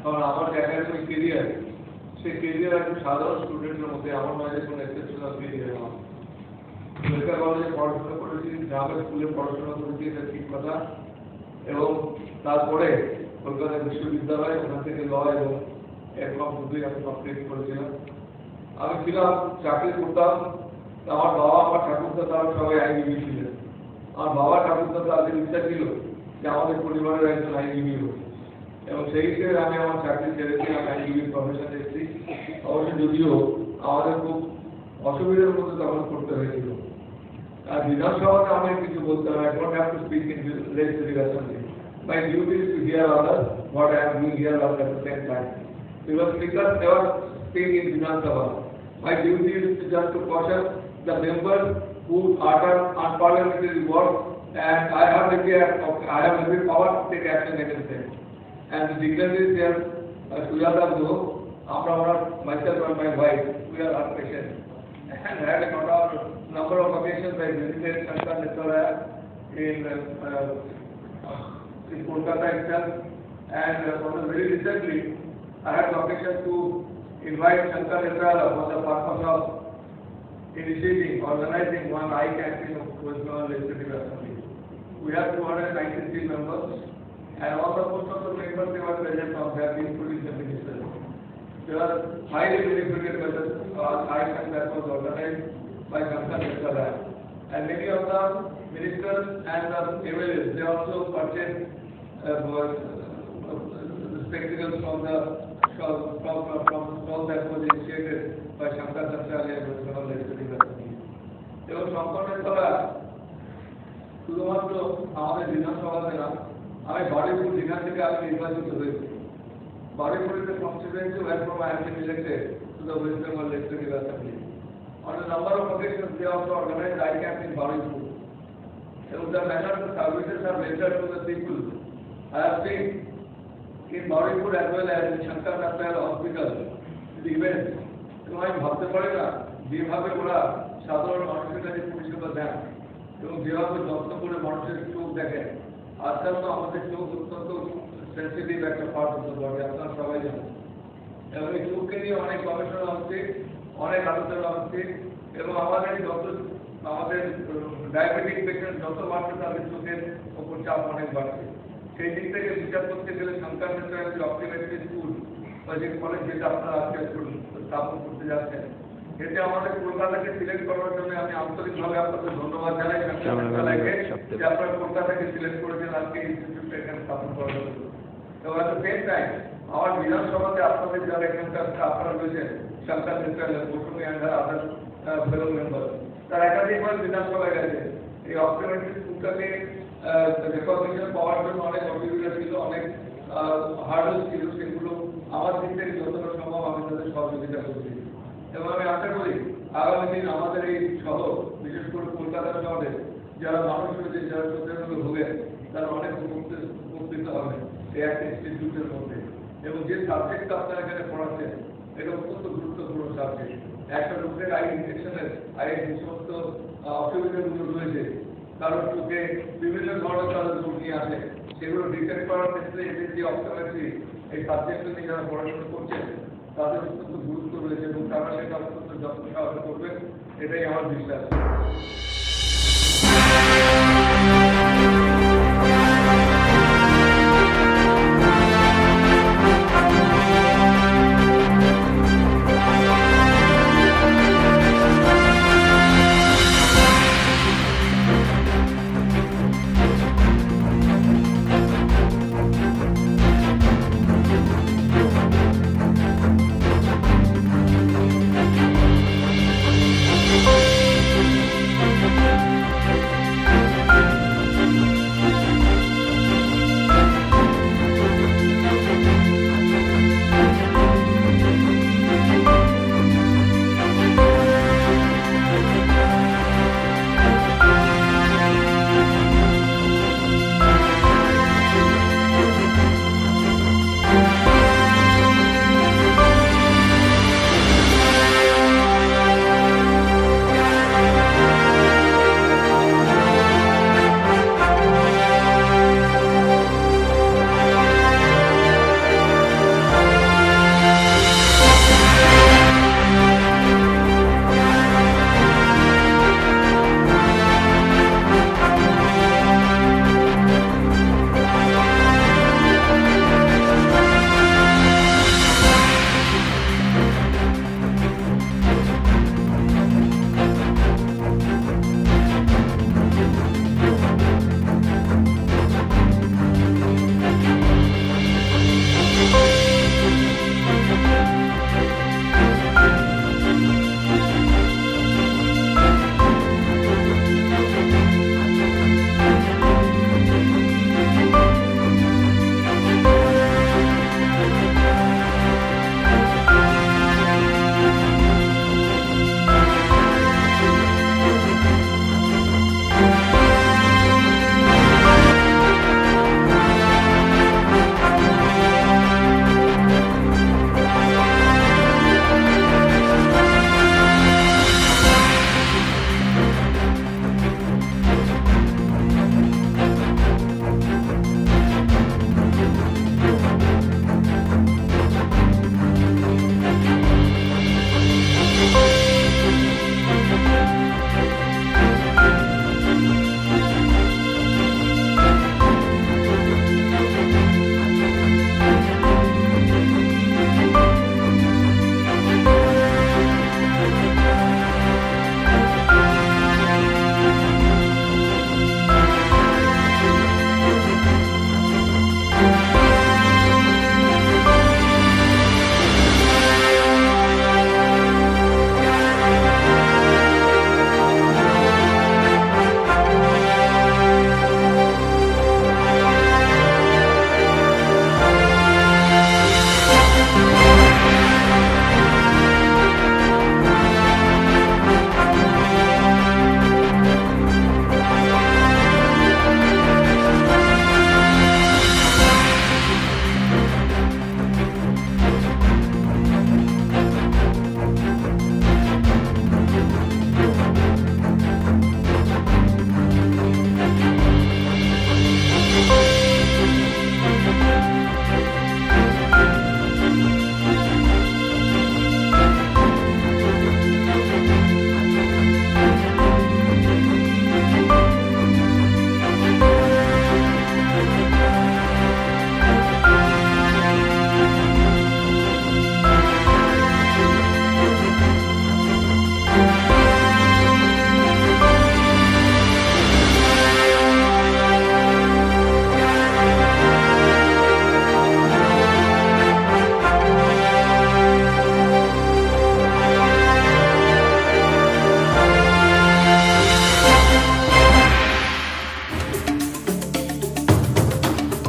কারণ আমার যে একাডেমিক কেরিয়ার, সেই কেরিয়ার একজন সাধারণ স্টুডেন্টের মধ্যে আমার নয় কোনো এক্সেপশনাল কেরিয়ার আমার। বেকার কলেজে পড়াশোনা করেছি, গ্রামের স্কুলে পড়াশোনা করেছি, এটা ঠিক কথা। এবং তারপরে কলকাতা বিশ্ববিদ্যালয়, ওখান থেকে ল এবং এরকম দুটোই আমি কমপ্লিট করেছিলাম। আমি ছিলাম, চাকরি করতাম। আমার বাবা, আমার ঠাকুরদা, তারা সবাই আইনজীবী ছিলেন। আমার বাবা ঠাকুরদা তাদের ইচ্ছা ছিল যে আমাদের পরিবারের একজন আইনজীবী হোক, এবং সেই হিসেবে আমি আমার চাকরি ছেড়েছি, আমি আইনজীবীর প্রফেশনে এসেছি। অবশ্য যদিও আমাদের খুব অসুবিধার মধ্যে তখন করতে হয়েছিল। আর বিধানসভাতে আমি কিছু বলতে হবে, I don't have to speak in legislative assembly. My duty is to hear others what I am doing here at the same time. Because speakers never speak in Vidhan Sabha. My duty is to just to caution the members who utter unparliamentary words, and I have every power to take action against them. And the dignitaries here, Sujata Guho, myself and my wife, we are patient. And had a number of occasions I visited Shankar Nettoraya in Kolkata itself, and very recently I had the occasion to invite Shankar Nettoraya for the purpose of organizing one eye campaign of West Bengal Legislative Assembly. We have 293 members, and most of the members they were present from there, including the ministers. They are highly benefited by the eye camp that was organized by Shankar Nettoraya. And many of the ministers and the MLAs, they also purchased the spectacles from the stall that was initiated by Shankar Nettoraya and West Bengal Legislative Assembly. এবং শঙ্কর নেত্রয়া শুধুমাত্র আমাদের বিধানসভাতে না, আমি বারুইপুর দীঘা থেকে আমি নির্বাচিত হয়েছি। বারুইপুরের constituency where from I have been elected to the West Bengal Legislative Assembly. On a number of occasions, they also organized eye camp in Baruipur. And the manner the services are rendered to the people, I have seen in Baruipur as well as in Shankar Nettoraya Hospital, the events. এবং আমি ভাবতে পারি না যেভাবে ওরা সাধারণ মানুষের কাছে পরিষেবা দেন এবং যেভাবে যত্ন করে মানুষের চোখ দেখেন। আজকাল তো আমাদের চোখ অত্যন্ত সেন্সিটিভ একটা পার্ট হতে পারে, আপনারা সবাই জানেন। এবং এই চোখকে নিয়ে অনেক গবেষণা হচ্ছে, অনেক আলোচনা হচ্ছে, এবং আমাদের ডায়াবেটিক পেশেন্ট যত বাড়ছে তাদের চোখের ওপর চাপ অনেক বাড়ছে। সেই দিক থেকে বিচার করতে গেলে শঙ্কর নেত্রয়া যে অপটিমেট্রি স্কুল বা যে কলেজ, যেটা আপনারা আজকে স্থাপন করতে যাচ্ছেন, এতে আমাদের কলকাতাকে সিলেক্ট করার জন্য আমি আন্তরিকভাবে আপনাদের ধন্যবাদ জানাই শঙ্কর নেত্রয়াকে যে আপনারা কলকাতাকে সিলেক্ট করেছেন আজকে ইনস্টিটিউটটা এখানে স্থাপন করার জন্য। এবং এট দ্য সেম টাইম আমার বিধানসভাতে আপনাদের যারা এখানকার আপনারা রয়েছেন, শঙ্কর নেত্রয়া, মৌসুমী অ্যান্ড আদার ফেলো মেম্বার, তারা একাধিকবার বিধানসভায় গেছে। এই অপটিমেট্রি স্কুলটাকে রেকগনিশন পাওয়ার জন্য অনেক অসুবিধা ছিল, অনেক হার্ডল ছিল, সেগুলো আমার দিক থেকে যতটা সম্ভব আমি তাদের সহযোগিতা করছি। এবং আমি আশা করি আগামী দিন আমাদের এই শহর, বিশেষ করে কলকাতা শহরে যারা মানুষ রয়েছে, যারা চোখের ভোগে, তারা অনেক উপকৃত হবে এই একটা ইনস্টিটিউটের মধ্যে। এবং যে সাবজেক্টটা আপনারা এখানে পড়াচ্ছেন, এটা অত্যন্ত গুরুত্বপূর্ণ সাবজেক্ট। একটা লোকের আই ইনফেকশনের আইয়ের যে সমস্ত অসুবিধাগুলো রয়েছে, কারণ চোখে বিভিন্ন ধরনের তাদের রোগ নিয়ে আসে, সেগুলো ডিটেক্ট করার ক্ষেত্রে এদের যে অপটোমেট্রি এই সাবজেক্টটা নিয়ে যারা পড়াশোনা করছেন তাদের অত্যন্ত গুরুত্ব রয়েছে, এবং তারা সেটা অত্যন্ত যত্ন সহকারে করবেন, এটাই আমার বিশ্বাস।